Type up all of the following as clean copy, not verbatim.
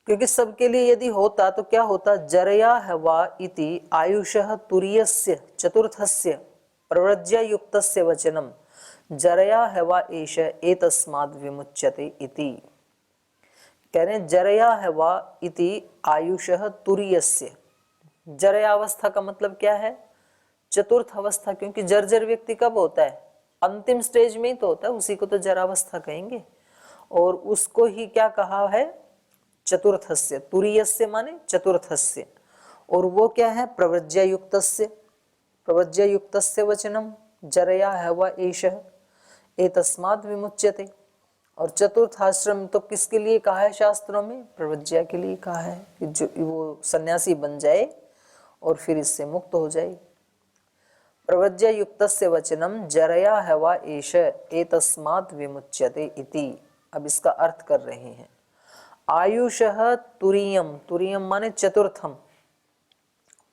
क्योंकि सबके लिए यदि होता तो क्या होता, जरया हवा इति आयुषः तुरीयस्य चतुर्थस्य प्रव्रज्य युक्तस्य वचनम जरया हवा एष एतस्माद् विमुच्यते इति। कह रहे हैं जरया हवा इति आयुषः तुरीयस्य। जरयावस्था का मतलब क्या है, चतुर्थ अवस्था, क्योंकि जर्जर व्यक्ति कब होता है, अंतिम स्टेज में ही तो होता है, उसी को तो जरावस्था कहेंगे। और उसको ही क्या कहा है, चतुर्थस्य, तुरीयस्य माने चतुर्थस्य। और वो क्या है, प्रव्रज्य युक्तस्य, प्रव्रज्य युक्तस्य वचनम जरया हवा एषः एतस्माद् विमुच्यते। और चतुर्थ आश्रम तो किसके लिए कहा है शास्त्रों में, प्रव्रज्या के लिए कहा है कि जो वो सन्यासी बन जाए और फिर इससे मुक्त हो जाए। प्रव्रज्य युक्तस्य वचनम जरया हवा एष एतस्माद् विमुच्यते इति। अब इसका अर्थ कर रहे हैं। आयुषः तुरीयम, तुरीयम माने चतुर्थम,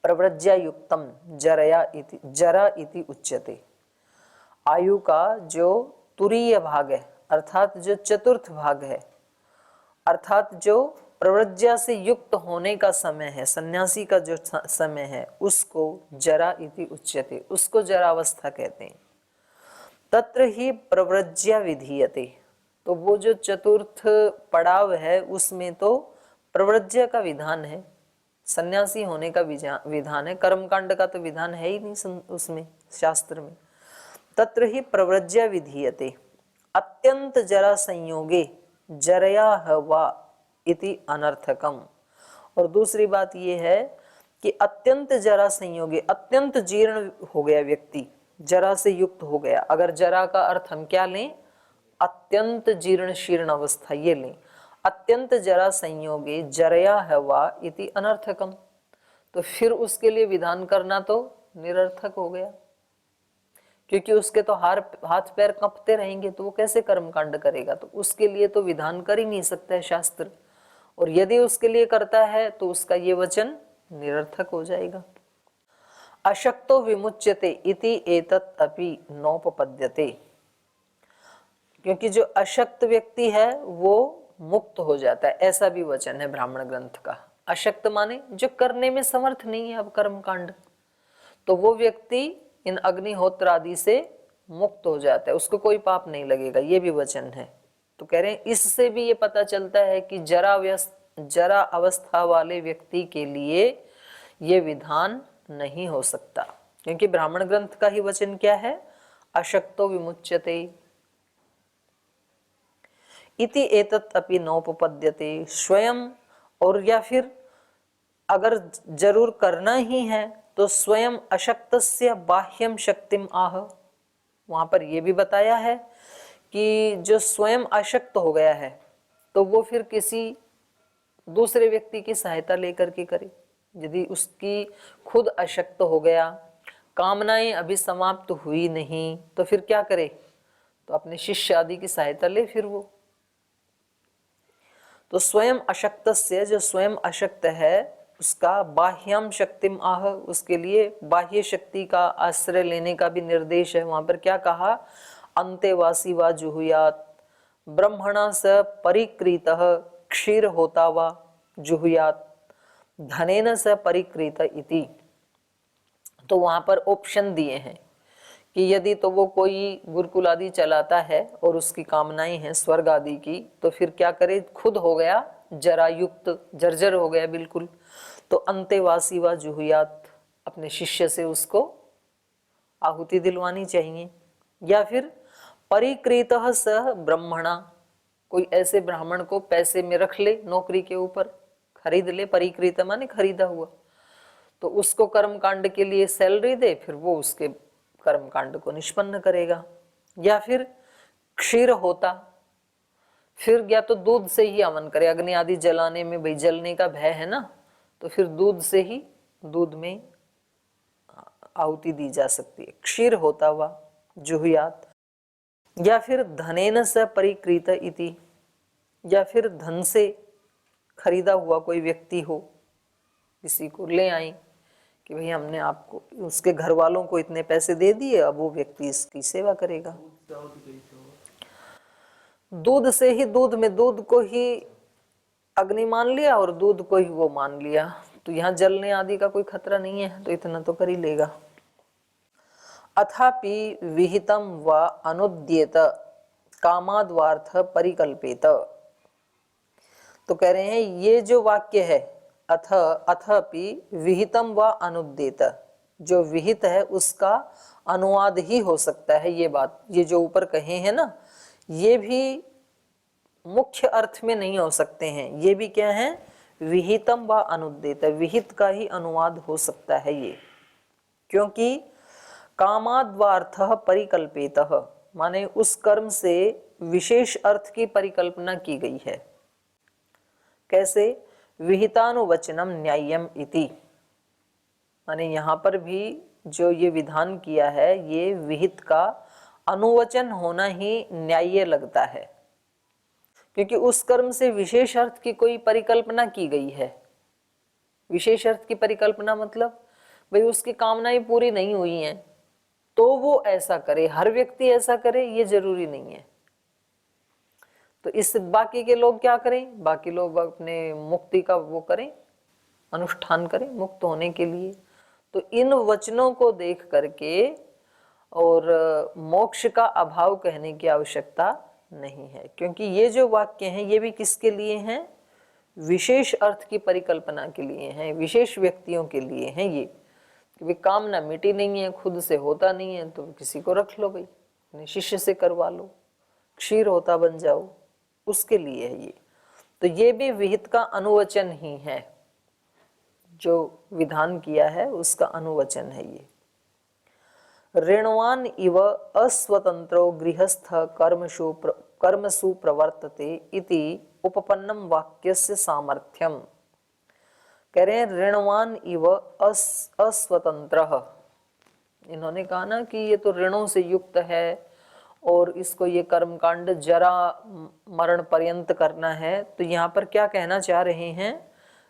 प्रव्रज्या युक्तम जरा इति उच्यते। आयु का जो तुरीय भाग है अर्थात जो चतुर्थ भाग है, अर्थात जो प्रव्रज्या से युक्त होने का समय है, सन्यासी का जो समय है, उसको जरा इति उच्यते, उसको जरावस्था कहते हैं। तत्र ही प्रव्रज्या विधीयते, तो वो जो चतुर्थ पड़ाव है उसमें तो प्रव्रज्या का विधान है, सन्यासी होने का विधान है, कर्मकांड का तो विधान है ही नहीं उसमें शास्त्र में। तत्र ही प्रव्रज्या विधीयते अत्यंत जरा संयोगे जरया हवा इति अनर्थकम। और दूसरी बात यह है कि अत्यंत जरा संयोगे, अत्यंत जीर्ण हो गया व्यक्ति, जरा से युक्त हो गया। अगर जरा का अर्थ हम क्या लें, अत्यंत जीर्ण शीर्ण अवस्था, ये लें। अत्यंत जरा संयोगे जरया हवा इति अनर्थकम, तो फिर उसके लिए विधान करना तो निरर्थक हो गया, क्योंकि उसके तो हाथ पैर कंपते रहेंगे, तो वो कैसे कर्म कांड करेगा। तो उसके लिए तो विधान कर ही नहीं सकता है शास्त्र, और यदि उसके लिए करता है तो उसका ये वचन निरर्थक हो जाएगा। अशक्तो विमुच्यते इति एतत् अपि नोपपद्यते, क्योंकि जो अशक्त व्यक्ति है वो मुक्त हो जाता है, ऐसा भी वचन है ब्राह्मण ग्रंथ का। अशक्त माने जो करने में समर्थ नहीं है अब कर्म कांड, तो वो व्यक्ति इन अग्निहोत्र आदि से मुक्त हो जाता है, उसको कोई पाप नहीं लगेगा, ये भी वचन है। तो कह रहे हैं इससे भी ये पता चलता है कि जरा अवस्था वाले व्यक्ति के लिए ये विधान नहीं हो सकता, क्योंकि ब्राह्मण ग्रंथ का ही वचन क्या है, अशक्तो विमुच्यते इति एतत् अपि नोपपद्यते स्वयं। और या फिर अगर जरूर करना ही है तो स्वयं अशक्तस्य बाह्यम शक्तिम आह, वहां पर यह भी बताया है कि जो स्वयं अशक्त हो गया है तो वो फिर किसी दूसरे व्यक्ति की सहायता लेकर के करे। यदि उसकी खुद अशक्त हो गया, कामनाएं अभी समाप्त हुई नहीं, तो फिर क्या करे, तो अपने शिष्य आदि की सहायता ले फिर वो। तो स्वयं अशक्त से, जो स्वयं अशक्त है उसका बाह्यम शक्तिम आह, उसके लिए बाह्य शक्ति का आश्रय लेने का भी निर्देश है। वहां पर क्या कहा, अंतेवासी वा जुहुयात ब्रह्मणा स परिक्रीतः क्षीर होता वा जुहुयात धनेन स परिक्रीत इति। तो वहां पर ऑप्शन दिए हैं कि यदि तो वो कोई गुरुकुल आदि चलाता है और उसकी कामनाएं हैं स्वर्ग आदि की, तो फिर क्या करे, खुद हो गया जरा युक्त, जर्जर हो गया बिल्कुल, तो अंतेवासी व जुहुयात, अपने शिष्य से उसको आहुति दिलवानी चाहिए। या फिर परिक्रीतः सह ब्रह्मणा, कोई ऐसे ब्राह्मण को पैसे में रख ले, नौकरी के ऊपर खरीद ले, परिक्रीत माने खरीदा हुआ, तो उसको कर्म कांड के लिए सैलरी दे, फिर वो उसके कर्म कांड को निष्पन्न करेगा। या फिर क्षीर होता, फिर या तो दूध से ही हवन करे, अग्नि आदि जलाने में भाई जलने का भय है ना, तो फिर दूध से ही, दूध में आहुति दी जा सकती है, क्षीर होता हुआ जुहुयात। या फिर धनेन स परिक्रीत इति, या फिर धन से खरीदा हुआ कोई व्यक्ति हो, किसी को ले आई कि भाई हमने आपको, उसके घर वालों को इतने पैसे दे दिए, अब वो व्यक्ति इसकी सेवा करेगा। दूध से ही, दूध में दूध को ही अग्नि मान लिया और दूध को ही वो मान लिया, तो यहाँ जलने आदि का कोई खतरा नहीं है, तो इतना तो कर ही लेगा। अथापि विहितम व अनुद्येत कामाद्वार्थ परिकल्पित। तो कह रहे हैं ये जो वाक्य है अथापि विहितम व अनुद्येत, जो विहित है उसका अनुवाद ही हो सकता है। ये बात, ये जो ऊपर कहे हैं ना, ये भी मुख्य अर्थ में नहीं हो सकते हैं, ये भी क्या है, विहितम व अनुद्येत, विहित का ही अनुवाद हो सकता है ये, क्योंकि कामाद्वार्थ परिकल्पित, माने उस कर्म से विशेष अर्थ की परिकल्पना की गई है। कैसे? विहितानुवचनम न्याय्यम इति, माने यहाँ पर भी जो ये विधान किया है, ये विहित का अनुवचन होना ही न्याय्य लगता है, क्योंकि उस कर्म से विशेष अर्थ की कोई परिकल्पना की गई है। विशेष अर्थ की परिकल्पना मतलब भाई उसकी कामनाएं पूरी नहीं हुई हैं तो वो ऐसा करे, हर व्यक्ति ऐसा करे ये जरूरी नहीं है। तो इस बाकी के लोग क्या करें, बाकी लोग अपने मुक्ति का वो करें, अनुष्ठान करें मुक्त होने के लिए। तो इन वचनों को देख करके और मोक्ष का अभाव कहने की आवश्यकता नहीं है, क्योंकि ये जो वाक्य हैं ये भी किसके लिए हैं, विशेष अर्थ की परिकल्पना के लिए हैं, विशेष व्यक्तियों के लिए हैं ये, कि कामना मिटी नहीं है, खुद से होता नहीं है तो किसी को रख लो भाई, अपने शिष्य से करवा लो, क्षीर होता बन जाओ, उसके लिए है ये। तो ये भी विहित का अनुवचन ही है, जो विधान किया है उसका अनुवचन है ये। ऋणवान इव अस्वतंत्रो गृहस्थ कर्मसु प्रवर्तते इति उपपन्नम वाक्यस्य सामर्थ्यम। कह रहे हैं ऋणवान इव अस्वतंत्र, इन्होंने कहा ना कि ये तो ऋणों से युक्त है और इसको ये कर्मकांड जरा मरण पर्यंत करना है। तो यहाँ पर क्या कहना चाह रहे हैं,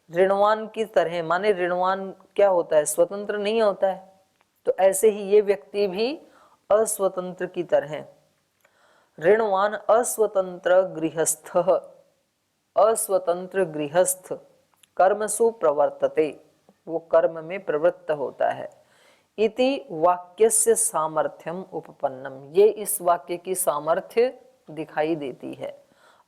ऋणवान की तरह, माने ऋणवान क्या होता है, स्वतंत्र नहीं होता है, तो ऐसे ही ये व्यक्ति भी अस्वतंत्र की तरह। ऋणवान अस्वतंत्र गृहस्थ, अस्वतंत्र गृहस्थ कर्मसु प्रवर्तते, वो कर्म में प्रवृत्त होता है। इति वाक्यस्य सामर्थ्यम उपपन्नम, ये इस वाक्य की सामर्थ्य दिखाई देती है।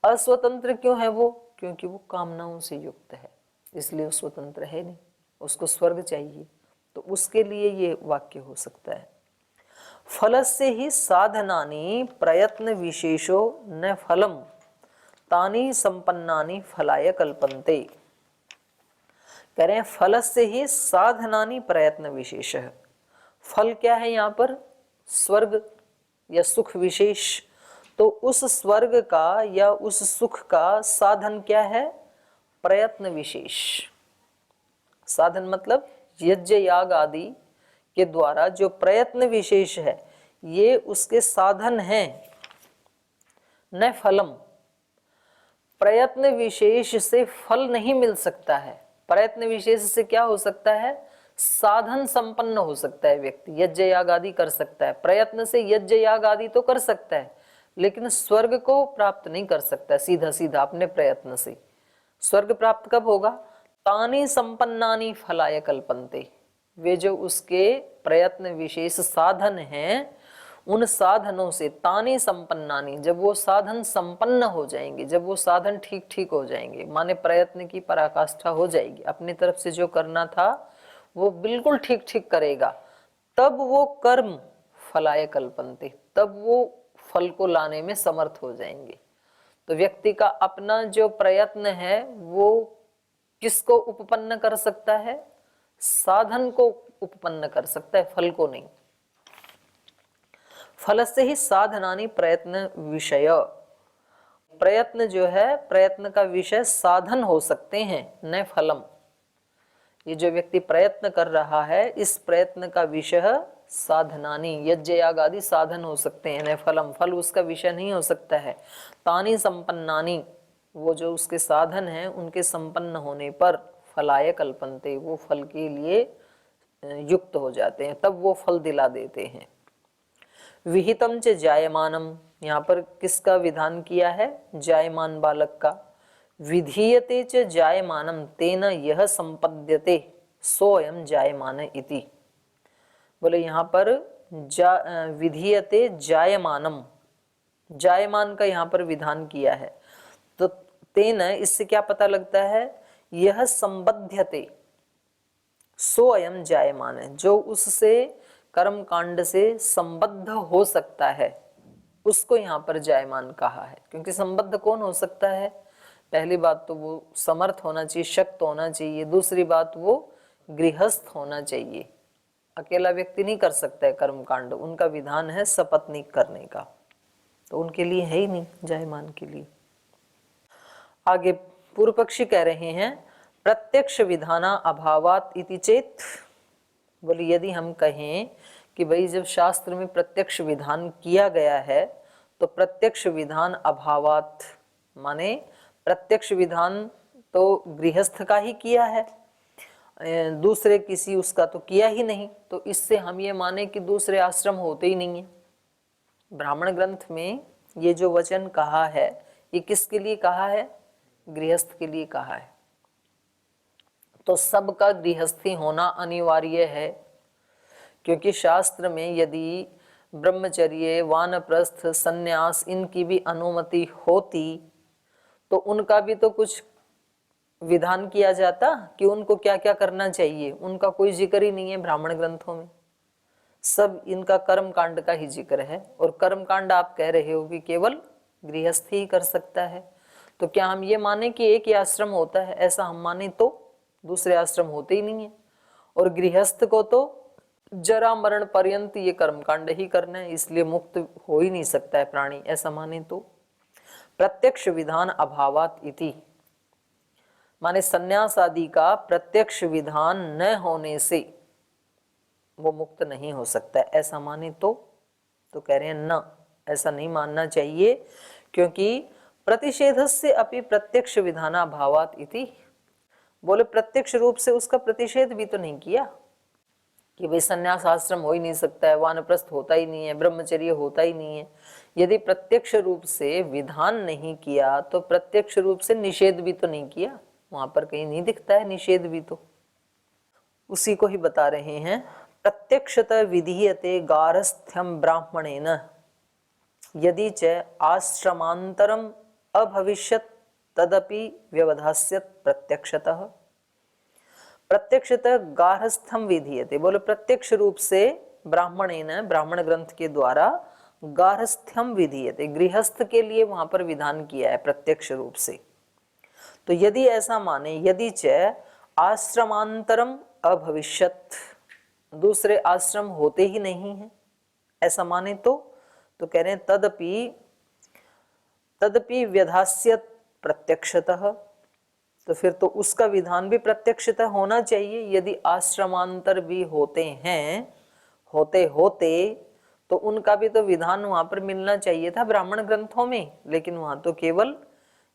अस्वतंत्र क्यों है वो, क्योंकि वो कामनाओं से युक्त है, इसलिए वो स्वतंत्र है नहीं, उसको स्वर्ग चाहिए, तो उसके लिए ये वाक्य हो सकता है। फलस्य ही साधनानि प्रयत्न विशेषो न फलम तानि संपन्नानि फलाय कल्पन्ते। कह रहे हैं फलस्य ही साधनानि प्रयत्न विशेष, फल क्या है यहाँ पर, स्वर्ग या सुख विशेष, तो उस स्वर्ग का या उस सुख का साधन क्या है, प्रयत्न विशेष। साधन मतलब यज्ञ याग आदि के द्वारा जो प्रयत्न विशेष है ये उसके साधन हैं। न फलम, प्रयत्न विशेष से फल नहीं मिल सकता है, प्रयत्न विशेष से क्या हो सकता है, साधन संपन्न हो सकता है व्यक्ति, यज्ञ याग आदि कर सकता है। प्रयत्न से यज्ञ याग आदि तो कर सकता है, लेकिन स्वर्ग को प्राप्त नहीं कर सकता सीधा सीधा अपने प्रयत्न से। स्वर्ग प्राप्त कब होगा, तानि संपन्नानि फलाय कल्पन्ते, वे जो उसके प्रयत्न विशेष साधन हैं उन साधनों से, तानि संपन्नानि, जब वो साधन संपन्न हो जाएंगे, जब वो साधन ठीक ठीक हो जाएंगे, माने प्रयत्न की पराकाष्ठा हो जाएगी, अपनी तरफ से जो करना था वो बिल्कुल ठीक ठीक करेगा, तब वो कर्म फलाय कल्पन्ते, तब वो फल को लाने में समर्थ हो जाएंगे। तो व्यक्ति का अपना जो प्रयत्न है वो किसको उपपन्न कर सकता है, साधन को उपपन्न कर सकता है, फल को नहीं। फल से ही साधनानि प्रयत्न विषय, प्रयत्न जो है, प्रयत्न का विषय साधन हो सकते हैं, न फलम। ये जो व्यक्ति प्रयत्न कर रहा है इस प्रयत्न का विषय साधनानि, यज्ञ याग आदि साधन हो सकते हैं, न फलम, फल उसका विषय नहीं हो सकता है। तानि संपन्नानि, वो जो उसके साधन हैं उनके संपन्न होने पर फलाय कल्पन्ते, वो फल के लिए युक्त हो जाते हैं, तब वो फल दिला देते हैं। विहितम च जायमानम, यहाँ पर किसका विधान किया है, जायमान बालक का। विधीयते च जायमानम तेन यह संपद्यते सोयम जायमान इति। बोले यहाँ पर विधीयते जायमानम, जायमान का यहाँ पर विधान किया है, तो तेन इससे क्या पता लगता है, यह संबध्यते सोयम जायमान है, जो उससे कर्म कांड से संबद्ध हो सकता है उसको यहाँ पर जायमान कहा है। क्योंकि संबद्ध कौन हो सकता है, पहली बात तो वो समर्थ होना चाहिए, शक्त होना चाहिए, दूसरी बात वो गृहस्थ होना चाहिए। अकेला व्यक्ति नहीं कर सकता है कर्म कांड, उनका विधान है सपत्नीक करने का, तो उनके लिए है ही नहीं जायमान के लिए। आगे पूर्व पक्षी कह रहे हैं प्रत्यक्ष विधाना अभावात इति चेत। बोले यदि हम कहें कि भाई जब शास्त्र में प्रत्यक्ष विधान किया गया है तो प्रत्यक्ष विधान अभावात, माने प्रत्यक्ष विधान तो गृहस्थ का ही किया है, दूसरे किसी उसका तो किया ही नहीं, तो इससे हम ये माने कि दूसरे आश्रम होते ही नहीं है। ब्राह्मण ग्रंथ में ये जो वचन कहा है ये किसके लिए कहा है, गृहस्थ के लिए कहा है। तो सबका गृहस्थी होना अनिवार्य है, क्योंकि शास्त्र में यदि ब्रह्मचर्य, वानप्रस्थ, संन्यास इनकी भी अनुमति होती तो उनका भी तो कुछ विधान किया जाता कि उनको क्या क्या करना चाहिए। उनका कोई जिक्र ही नहीं है ब्राह्मण ग्रंथों में, सब इनका कर्म कांड का ही जिक्र है। और कर्म कांड आप कह रहे हो कि केवल गृहस्थ ही कर सकता है, तो क्या हम ये माने कि एक ही आश्रम होता है? ऐसा हम माने तो दूसरे आश्रम होते ही नहीं है, और गृहस्थ को तो जरा मरण पर्यंत ये कर्मकांड ही करना है, इसलिए मुक्त हो ही नहीं सकता है प्राणी, ऐसा माने तो। प्रत्यक्ष विधान अभावात इति, माने संन्यास आदि का प्रत्यक्ष विधान न होने से वो मुक्त नहीं हो सकता है, ऐसा माने तो कह रहे हैं न, ऐसा नहीं मानना चाहिए, क्योंकि प्रतिषेधस्य अपि प्रत्यक्ष विधानाभावात इति। बोले प्रत्यक्ष रूप से उसका प्रतिषेध भी तो नहीं किया कि भाई संन्यास आश्रम हो ही नहीं सकता है, वानप्रस्थ होता ही नहीं है, ब्रह्मचर्य होता ही नहीं है। यदि प्रत्यक्ष रूप से विधान नहीं किया तो प्रत्यक्ष रूप से निषेध भी तो नहीं किया, वहां पर कहीं नहीं दिखता है निषेध भी, तो उसी को ही बता रहे हैं। प्रत्यक्षतः विधीयते गारस्थ्यम ब्राह्मणेन यदि च आश्रमांतरम अभविष्यत् तदपि व्यवधास्यत् प्रत्यक्षतः। प्रत्यक्षतः गार्हस्थ्यम विधीयते, बोले प्रत्यक्ष रूप से ब्राह्मणेन, ब्राह्मण ग्रंथ के द्वारा गार्हस्थ्यम विधीयते, गृहस्थ के लिए वहां पर विधान किया है प्रत्यक्ष रूप से। तो यदि ऐसा माने, यदि च आश्रमांतरम अभविष्यत्, दूसरे आश्रम होते ही नहीं है, ऐसा माने तो कह रहे हैं तदपि व्यधास्यत् प्रत्यक्षतः, तो फिर तो उसका विधान भी प्रत्यक्षतः होना चाहिए। यदि आश्रमांतर भी होते हैं, होते तो उनका भी तो विधान वहां पर मिलना चाहिए था ब्राह्मण ग्रंथों में, लेकिन वहां तो केवल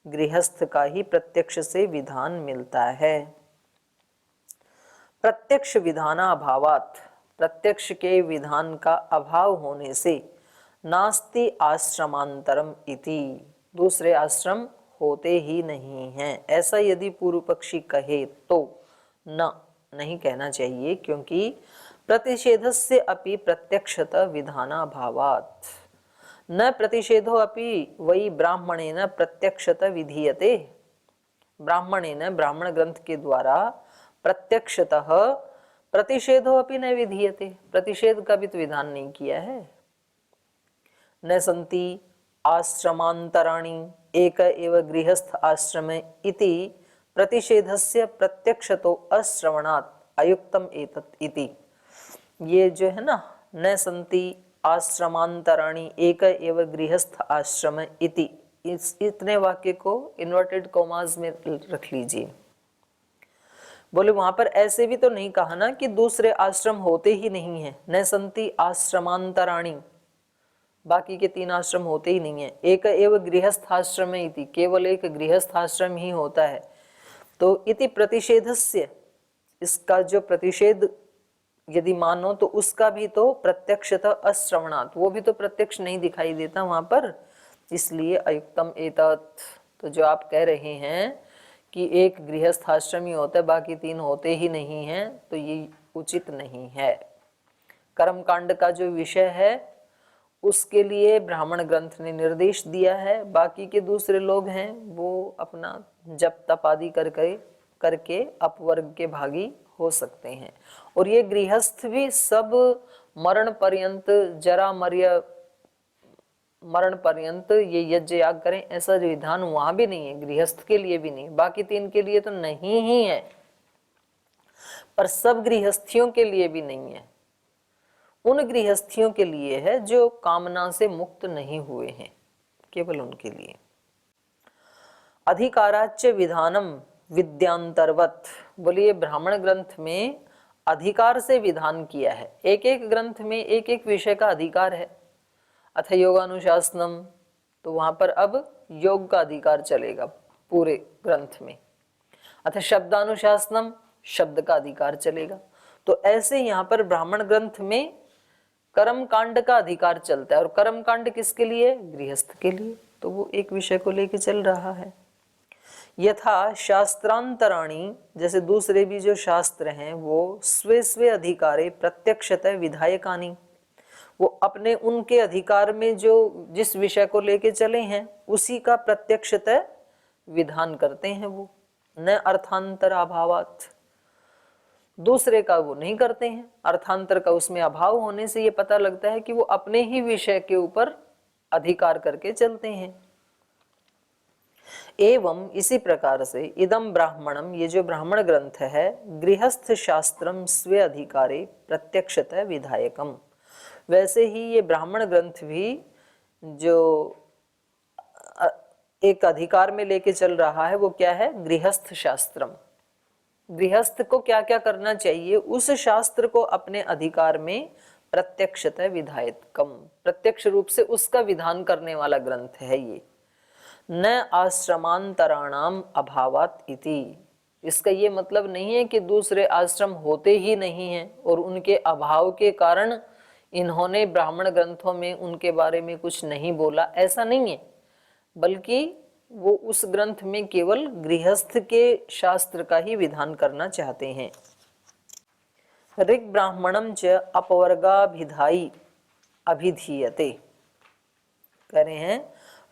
गृहस्थ का ही प्रत्यक्ष से विधान मिलता है। प्रत्यक्ष विधानाभावात, प्रत्यक्ष के विधान का अभाव होने से नास्ति आश्रमांतरम इति, दूसरे आश्रम होते ही नहीं हैं, ऐसा यदि पूर्व पक्षी कहे तो नहीं कहना चाहिए, क्योंकि प्रतिषेधस्य अपि प्रत्यक्षतः विधानाभावात् न प्रतिषेधो अपि वही ब्राह्मणेन प्रत्यक्षतः विधीयते, ब्राह्मणेन, ब्राह्मण ग्रंथ के द्वारा प्रत्यक्षतः प्रतिषेधो अपि न विधीयते, प्रतिषेध का भी तो विधान नहीं किया है। न सन्ति आश्रमांतराणि एक एव गृहस्थ आश्रम इति प्रतिषेधस्य प्रत्यक्षतो अश्रवणात् अयुक्तम एतत् इति। ये जो है ना, न सन्ति आश्रमांतराणि एक एव गृहस्थ आश्रम इति, इतने वाक्य को इन्वर्टेड कॉमास में रख लीजिए। बोले वहां पर ऐसे भी तो नहीं कहा ना कि दूसरे आश्रम होते ही नहीं है, न सन्ति आश्रमांतराणि, बाकी के 3 आश्रम होते ही नहीं है। एक एव गृहस्थ आश्रम इति, केवल एक गृहस्थ आश्रम ही होता है। तो इति प्रतिषेधस्य, इसका जो प्रतिषेध यदि मानो तो उसका भी तो प्रत्यक्षतः अश्रवणात्, वो भी तो प्रत्यक्ष नहीं दिखाई देता वहां पर, इसलिए अयुक्तम एतत्, तो जो आप कह रहे हैं कि एक गृहस्थ आश्रमी होता है बाकी 3 होते ही नहीं हैं, तो ये उचित नहीं है। कर्मकांड का जो विषय है उसके लिए ब्राह्मण ग्रंथ ने निर्देश दिया है, बाकी के दूसरे लोग हैं वो अपना जप तप आदि करके अपवर्ग के भागी हो सकते हैं। और ये गृहस्थ भी सब मरण पर्यंत मरण पर्यंत ये यज्ञ याग करें, ऐसा विधान वहां भी नहीं है, गृहस्थ के लिए भी नहीं, बाकी 3 के लिए तो नहीं ही है, पर सब गृहस्थियों के लिए भी नहीं है। उन गृहस्थियों के लिए है जो कामना से मुक्त नहीं हुए हैं, केवल उनके लिए। अधिकाराच्य विधानम विद्यांतर्वत, बोलिए ब्राह्मण ग्रंथ में अधिकार से विधान किया है, एक एक ग्रंथ में एक एक विषय का अधिकार है। अथ योगानुशासनम, तो वहां पर अब योग का अधिकार चलेगा पूरे ग्रंथ में। अथ शब्दानुशासनम, शब्द का अधिकार चलेगा। तो ऐसे यहाँ पर ब्राह्मण ग्रंथ में कर्म कांड का अधिकार चलता है, और कर्म कांड किसके लिए? गृहस्थ के लिए। तो वो एक विषय को लेकर चल रहा है। यथा शास्त्रांतराणी, जैसे दूसरे भी जो शास्त्र हैं वो स्वे स्वे अधिकारे प्रत्यक्षतः विधायकानी, वो अपने उनके अधिकार में जो जिस विषय को लेके चले हैं उसी का प्रत्यक्षतः विधान करते हैं, वो न अर्थांतर अभावात, दूसरे का वो नहीं करते हैं। अर्थांतर का उसमें अभाव होने से ये पता लगता है कि वो अपने ही विषय के ऊपर अधिकार करके चलते हैं। एवं इसी प्रकार से इदम ब्राह्मणम, ये जो ब्राह्मण ग्रंथ है, गृहस्थ शास्त्रम स्वे अधिकारे प्रत्यक्षतः विधायकम, वैसे ही ये ब्राह्मण ग्रंथ भी जो एक अधिकार में लेके चल रहा है वो क्या है? गृहस्थ शास्त्रम। गृहस्थ को क्या क्या करना चाहिए उस शास्त्र को अपने अधिकार में प्रत्यक्षतः विधायकम, प्रत्यक्ष रूप से उसका विधान करने वाला ग्रंथ है ये। न आश्रमांतराणाम अभावात इति, इसका ये मतलब नहीं है कि दूसरे आश्रम होते ही नहीं हैं और उनके अभाव के कारण इन्होंने ब्राह्मण ग्रंथों में उनके बारे में कुछ नहीं बोला, ऐसा नहीं है, बल्कि वो उस ग्रंथ में केवल गृहस्थ के शास्त्र का ही विधान करना चाहते हैं। ऋग ब्राह्मणम च अपवर्गाभिधायी अभिधीयते, कह रहे हैं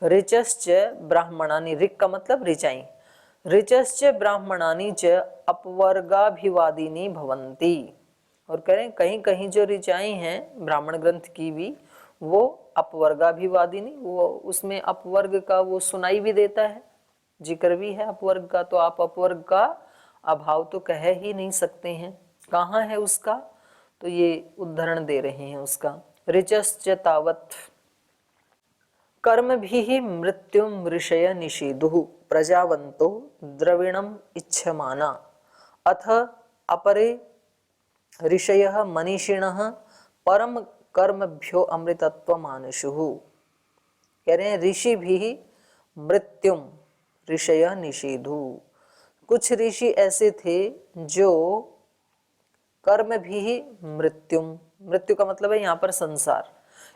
ऋचश्च ब्राह्मणानि, ऋग का मतलब ऋचाई, ऋचश्च ब्राह्मणानि च अपवर्गाभिवादिनी भवन्ति, और कह रहे हैं कहीं कहीं जो ऋचाएं हैं ब्राह्मण ग्रंथ की भी वो अपवर्गाभिवादिनी, वो उसमें अपवर्ग का वो सुनाई भी देता है, जिक्र भी है अपवर्ग का, तो आप अपवर्ग का अभाव तो कह ही नहीं सकते हैं। कहाँ है उसका? तो ये उदाहरण दे रहे हैं उसका। ऋचश्च तावत् कर्म भी मृत्युम ऋषय निषेधु प्रजावंतो द्रविणम इच्छमाना अथ अपरे ऋषयः मनीषिणः परम कर्मभ्यो अमृतत्व मानुषु, कह रहे हैं ऋषि भी मृत्युम ऋषय निषेधु, कुछ ऋषि ऐसे थे जो कर्म भी मृत्युम, मृत्यु का मतलब है यहाँ पर संसार,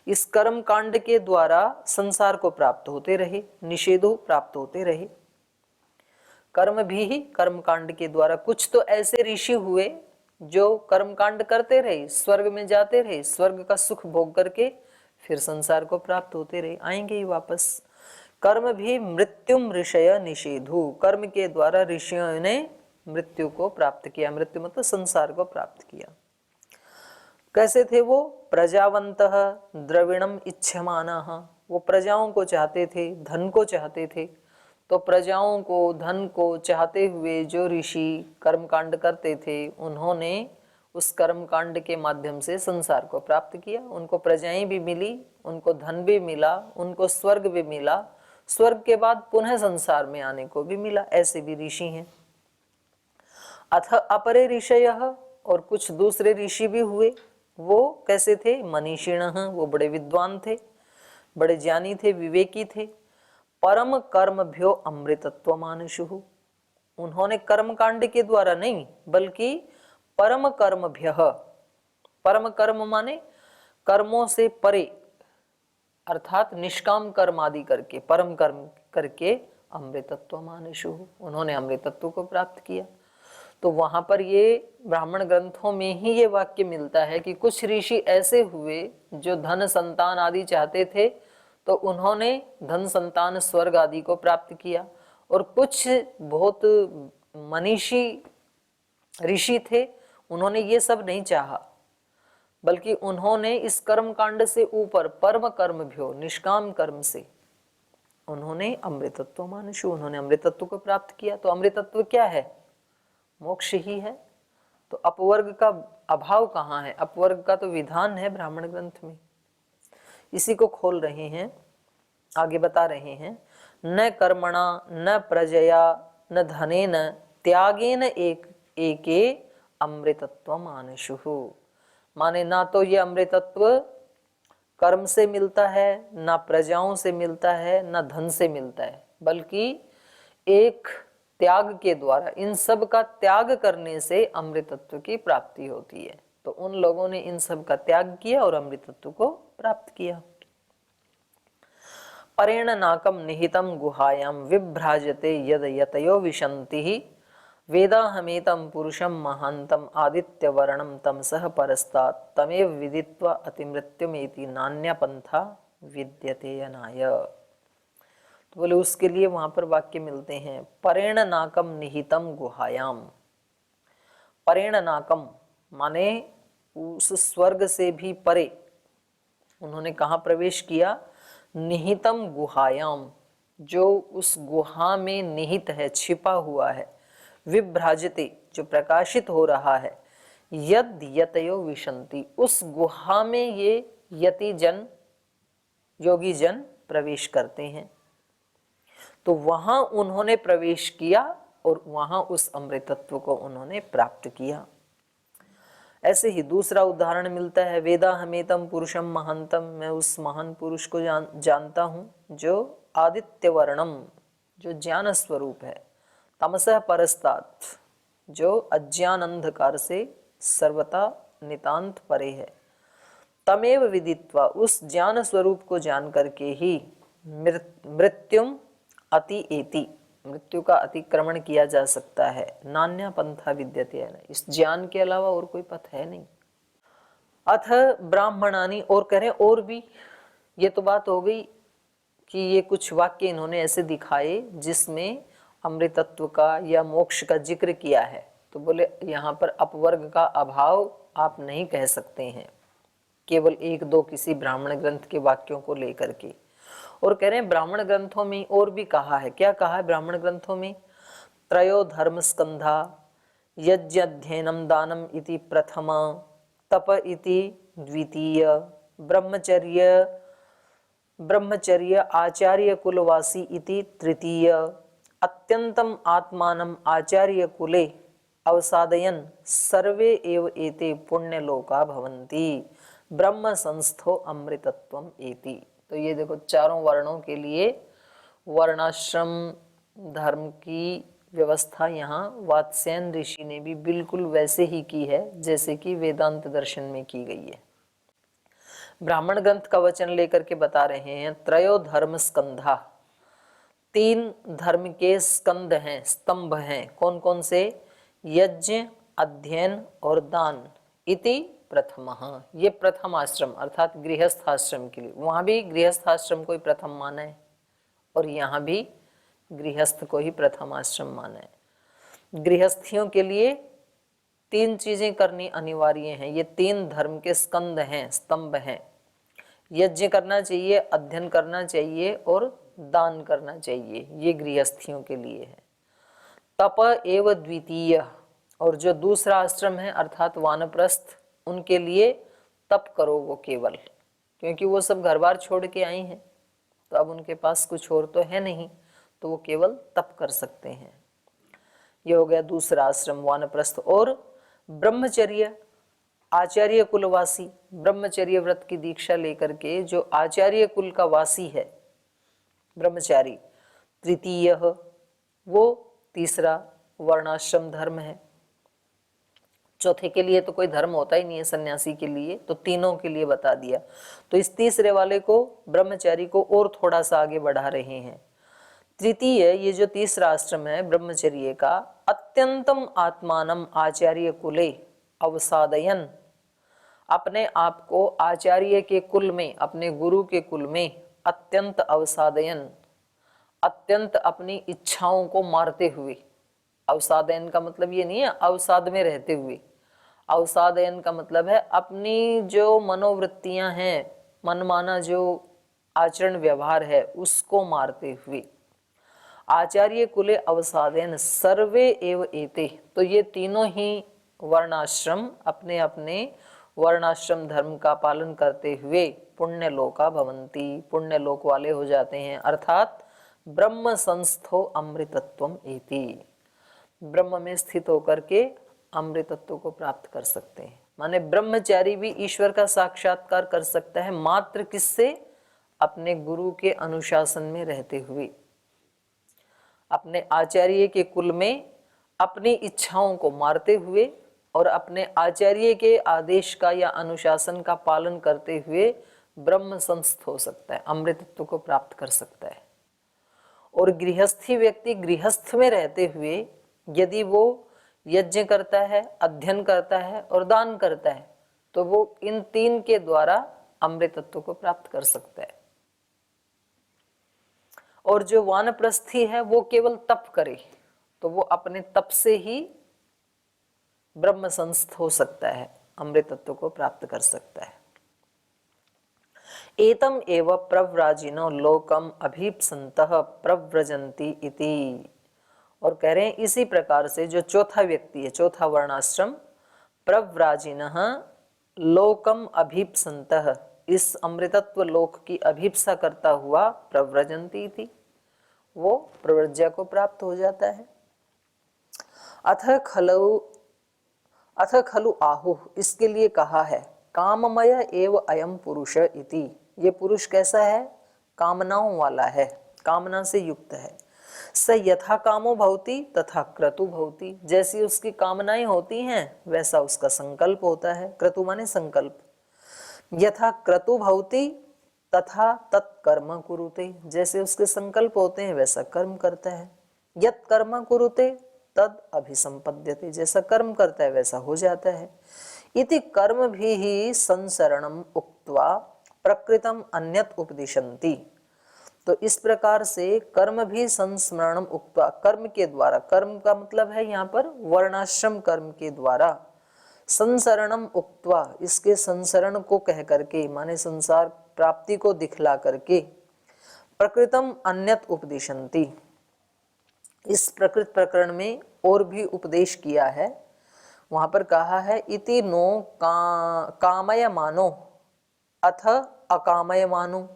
इस कर्म कांड के द्वारा संसार को प्राप्त होते रहे, निषेधो प्राप्त होते रहे। कर्म भी कर्म कांड के द्वारा, कुछ तो ऐसे ऋषि हुए जो कर्मकांड करते रहे, स्वर्ग में जाते रहे, स्वर्ग का सुख भोग करके फिर संसार को प्राप्त होते रहे, आएंगे ही वापस। कर्म भी मृत्युम ऋषय निषेधु, कर्म के द्वारा ऋषियों ने मृत्यु को प्राप्त किया, मृत्यु मतलब संसार को प्राप्त किया। कैसे थे वो? प्रजावंतः द्रविणम इच्छमानः, वो प्रजाओं को चाहते थे, धन को चाहते थे, तो प्रजाओं को धन को चाहते हुए जो ऋषि कर्मकांड करते थे उन्होंने उस कर्मकांड के माध्यम से संसार को प्राप्त किया, उनको प्रजाएं भी मिली, उनको धन भी मिला, उनको स्वर्ग भी मिला, स्वर्ग के बाद पुनः संसार में आने को भी मिला, ऐसे भी ऋषि हैं। अथ अपरे ऋषयः, और कुछ दूसरे ऋषि भी हुए, वो कैसे थे? मनीषिणः, वो बड़े विद्वान थे, बड़े ज्ञानी थे, विवेकी थे। परम कर्मभ्यो अमृतत्व मानुषु, उन्होंने कर्मकांड के द्वारा नहीं बल्कि परम कर्मभ्यः, परम कर्म माने कर्मों से परे, अर्थात निष्काम कर्म आदि करके, परम कर्म करके अमृतत्व मानुषु, उन्होंने अमृतत्व को प्राप्त किया। तो वहां पर ये ब्राह्मण ग्रंथों में ही ये वाक्य मिलता है कि कुछ ऋषि ऐसे हुए जो धन संतान आदि चाहते थे, तो उन्होंने धन संतान स्वर्ग आदि को प्राप्त किया। और कुछ बहुत मनीषी ऋषि थे, उन्होंने ये सब नहीं चाहा, बल्कि उन्होंने इस कर्म कांड से ऊपर परम कर्म भ्यो निष्काम कर्म से उन्होंने अमृतत्व मानुषु, उन्होंने अमृतत्व को प्राप्त किया। तो अमृतत्व क्या है? मोक्ष ही है। तो अपवर्ग का अभाव कहाँ है? अपवर्ग का तो विधान है ब्राह्मण ग्रंथ में। इसी को खोल रहे हैं, आगे बता रहे हैं। न कर्मणा न प्रजया न धनेन त्यागेन एके अमृतत्व मानुषु। माने ना तो ये अमृतत्व कर्म से मिलता है, ना प्रजाओं से मिलता है, ना धन से मिलता है, बल्कि एक त्याग के द्वारा, इन सब का त्याग करने से अमृतत्व की प्राप्ति होती है। तो उन लोगों ने इन सब का त्याग किया और अमृतत्व को प्राप्त किया। परेण नाकम निहितम गुहायाम विभ्राजते यद यतयो विशन्ति वेदाहमेतं पुरुषं महान्तं आदित्यवर्णं तमसः परस्तात् तमेव विदित्वा अतिमृत्युमेति नान्य पंथा विद्यते अनाय। तो बोले उसके लिए वहां पर वाक्य मिलते हैं, परेण नाकम निहितम गुहायाम। परेण नाकम माने उस स्वर्ग से भी परे उन्होंने कहाँ प्रवेश किया? निहितम गुहायाम, जो उस गुहा में निहित है, छिपा हुआ है। विभ्राजते, जो प्रकाशित हो रहा है। यद यतयो विशन्ति, उस गुहा में ये यति जन, योगी जन प्रवेश करते हैं। तो वहां उन्होंने प्रवेश किया और वहां उस अमृतत्व को उन्होंने प्राप्त किया। ऐसे ही दूसरा उदाहरण मिलता है, वेदा हमेतम पुरुषम महांतम, मैं उस महान पुरुष को जानता हूं जो आदित्य वर्णम, जो ज्ञान स्वरूप है। तमसः परस्तात्, जो अज्ञान अंधकार से सर्वथा नितांत परे है। तमेव विदित्वा, उस ज्ञान स्वरूप को जान करके ही मृत्युम अति एति, मृत्यु का अतिक्रमण किया जा सकता है। नान्या पंथा विद्यते, इस ज्ञान के अलावा और कोई पथ है नहीं। अथ ब्राह्मणानि, और कह रहे और भी। ये तो बात हो गई कि ये कुछ वाक्य इन्होंने ऐसे दिखाए जिसमें अमृतत्व का या मोक्ष का जिक्र किया है। तो बोले यहाँ पर अपवर्ग का अभाव आप नहीं कह सकते हैं केवल एक दो किसी ब्राह्मण ग्रंथ के वाक्यों को लेकर के। और कह रहे हैं ब्राह्मण ग्रंथों में और भी कहा है। क्या कहा है ब्राह्मण ग्रंथों में? त्रयो धर्म स्कंधा, यज्ञ अध्ययनम दानम इति प्रथमा, तप इति द्वितीय, ब्रह्मचर्य आचार्य कुलवासी इति तृतीय, अत्यंतम आत्मानम आचार्य कुले अवसादयन सर्वे एव एते पुण्यलोका भवन्ति ब्रह्म संस्थो अमृतत्वम एति। तो ये देखो चारों वर्णों के लिए वर्णाश्रम धर्म की व्यवस्था यहाँ वात्स्यायन ऋषि ने भी बिल्कुल वैसे ही की है जैसे कि वेदांत दर्शन में की गई है। ब्राह्मण ग्रंथ का वचन लेकर के बता रहे हैं, त्रयो धर्म स्कंधा, तीन धर्म के स्कंद हैं, स्तंभ हैं। कौन कौन से? यज्ञ, अध्ययन और दान। इति प्रथमः, ये प्रथम आश्रम अर्थात गृहस्थ आश्रम के लिए। वहां भी गृहस्थ आश्रम को ही प्रथम माना है और यहाँ भी गृहस्थ को ही प्रथम आश्रम माना है। गृहस्थियों के लिए तीन चीजें करनी अनिवार्य हैं। ये तीन धर्म के स्कंद हैं, स्तंभ हैं। यज्ञ करना चाहिए, अध्ययन करना चाहिए और दान करना चाहिए। ये गृहस्थियों के लिए है। तप एव द्वितीय, और जो दूसरा आश्रम है अर्थात वानप्रस्थ, उनके लिए तप करो वो केवल, क्योंकि वो सब घर बार छोड़ के आई हैं तो अब उनके पास कुछ और तो है नहीं, तो वो केवल तप कर सकते हैं। ये हो गया दूसरा आश्रम वानप्रस्थ। और ब्रह्मचर्य, आचार्य कुलवासी, ब्रह्मचर्य व्रत की दीक्षा लेकर के जो आचार्य कुल का वासी है ब्रह्मचारी, तृतीय, वो तीसरा वर्णाश्रम धर्म है। चौथे के लिए तो कोई धर्म होता ही नहीं है सन्यासी के लिए, तो तीनों के लिए बता दिया। तो इस तीसरे वाले को, ब्रह्मचारी को और थोड़ा सा आगे बढ़ा रहे हैं। तृतीय, ये जो तीसरा आश्रम है ब्रह्मचर्य का, अत्यंतम आत्मानम आचार्य कुले अवसादयन, अपने आप को आचार्य के कुल में, अपने गुरु के कुल में अत्यंत अवसादयन, अत्यंत अपनी इच्छाओं को मारते हुए। अवसादयन का मतलब ये नहीं है अवसाद में रहते हुए, अवसादयन का मतलब है अपनी जो मनोवृत्तियां हैं, मनमाना जो आचरण व्यवहार है उसको मारते हुए। आचार्य कुले अवसादयन सर्वे एव एते, तो ये तीनों ही वर्णाश्रम अपने अपने वर्णाश्रम धर्म का पालन करते हुए पुण्य लोका भवंती, पुण्य लोक वाले हो जाते हैं, अर्थात ब्रह्म संस्थो अमृतत्वम एति, ब्रह्म में स्थित होकर के अमृतत्व को प्राप्त कर सकते हैं। माने ब्रह्मचारी भी ईश्वर का साक्षात्कार कर सकता है, मात्र किससे? अपने गुरु के अनुशासन में रहते हुए, अपने आचार्य के कुल में अपनी इच्छाओं को मारते हुए और अपने आचार्य के आदेश का या अनुशासन का पालन करते हुए ब्रह्म संस्थ हो सकता है, अमृतत्व को प्राप्त कर सकता है। और गृहस्थी व्यक्ति गृहस्थ में रहते हुए यदि वो यज्ञ करता है, अध्ययन करता है और दान करता है, तो वो इन तीन के द्वारा अमृतत्व को प्राप्त कर सकता है। और जो वानप्रस्थी है वो केवल तप करे, तो वो अपने तप से ही ब्रह्म संस्थ हो सकता है, अमृतत्व को प्राप्त कर सकता है। एतम एव प्रव्राजिनो लोकम अभीप्सन्तः प्रव्रजन्ति इति, और कह रहे हैं इसी प्रकार से जो चौथा व्यक्ति है, चौथा वर्णाश्रम, प्रव्राजिनः लोकम अभीप्सन्तः, इस अमृतत्व लोक की अभीप्सा करता हुआ प्रव्रजन्ति इति, वो प्रव्रज्या को प्राप्त हो जाता है। अथ खलु आहुः, इसके लिए कहा है, काममय एव अयम पुरुष इति, ये पुरुष कैसा है? कामनाओं वाला है, कामना से युक्त है। स यथा कामो भवति तथा क्रतु भवति, जैसी उसकी कामनाएं होती हैं वैसा उसका संकल्प होता है। क्रतु माने संकल्प। यथा क्रतु भवति तथा तत्कर्म कुरुते, जैसे उसके संकल्प होते हैं वैसा कर्म करता है। यत् कर्म कुरुते तद अभिसंपद्यते, जैसा कर्म करता है वैसा हो जाता है। इति कर्म भी ही संसरणम उक्त्वा प्रकृतम अन्यत उपदिशन्ति, तो इस प्रकार से कर्म भी संस्मरणम उक्त्वा, कर्म के द्वारा, कर्म का मतलब है यहाँ पर वर्णाश्रम कर्म के द्वारा, संसरणम उक्त्वा, इसके संसरण को कह करके, माने संसार प्राप्ति को दिखला करके, प्रकृतम अन्यत उपदिशन्ति, इस प्रकृत प्रकरण में और भी उपदेश किया है। वहां पर कहा है इति नो कामय मानो अथ अकामय मानो,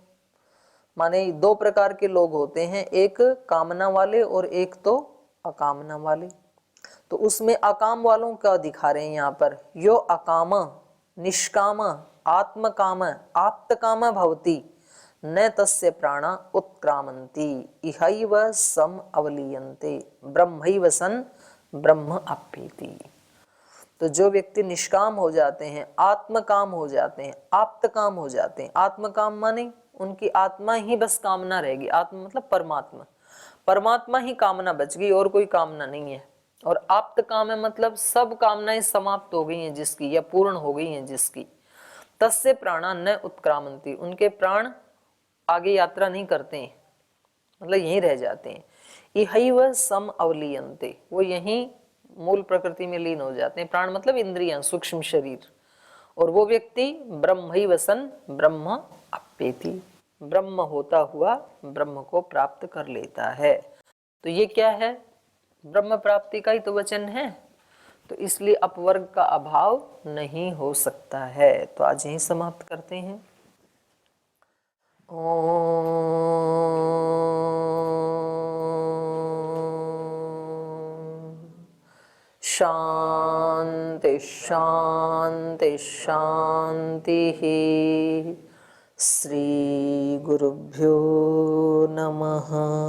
माने दो प्रकार के लोग होते हैं, एक कामना वाले और एक तो अकामना वाले। तो उसमें अकाम वालों का दिखा रहे हैं यहाँ पर, यो अकाम निष्काम आत्मकाम आप्तकाम भवति न तस्य प्राणा उत्क्रामन्ति इहैव सम अवलीयन्ते ब्रह्मैव सन् ब्रह्म अप्येति। तो जो व्यक्ति निष्काम हो जाते हैं, आत्मकाम हो जाते हैं, आप्तकाम हो जाते हैं। आत्मकाम माने उनकी आत्मा ही बस कामना रहेगी, आत्मा मतलब परमात्मा, परमात्मा ही कामना बच गई और कोई कामना नहीं है। और आप्त काम है मतलब सब कामनाएं समाप्त हो गई हैं जिसकी, या पूर्ण हो गई हैं जिसकी। तस्य प्राणा न उत्क्रामन्ति, उनके प्राण आगे यात्रा नहीं करते हैं, मतलब यहीं रह जाते हैं। इहैव सम अवलीयन्ते, वो यहीं मूल प्रकृति में लीन हो जाते हैं। प्राण मतलब इंद्रियां, सूक्ष्म शरीर। और वो व्यक्ति ब्रह्मैव सन् ब्रह्म अप्येति, ब्रह्म होता हुआ ब्रह्म को प्राप्त कर लेता है। तो ये क्या है? ब्रह्म प्राप्ति का ही तो वचन है, तो इसलिए अपवर्ग का अभाव नहीं हो सकता है। तो आज यहीं समाप्त करते हैं। शांति शांति शांति। श्री गुरुभ्यो नमः।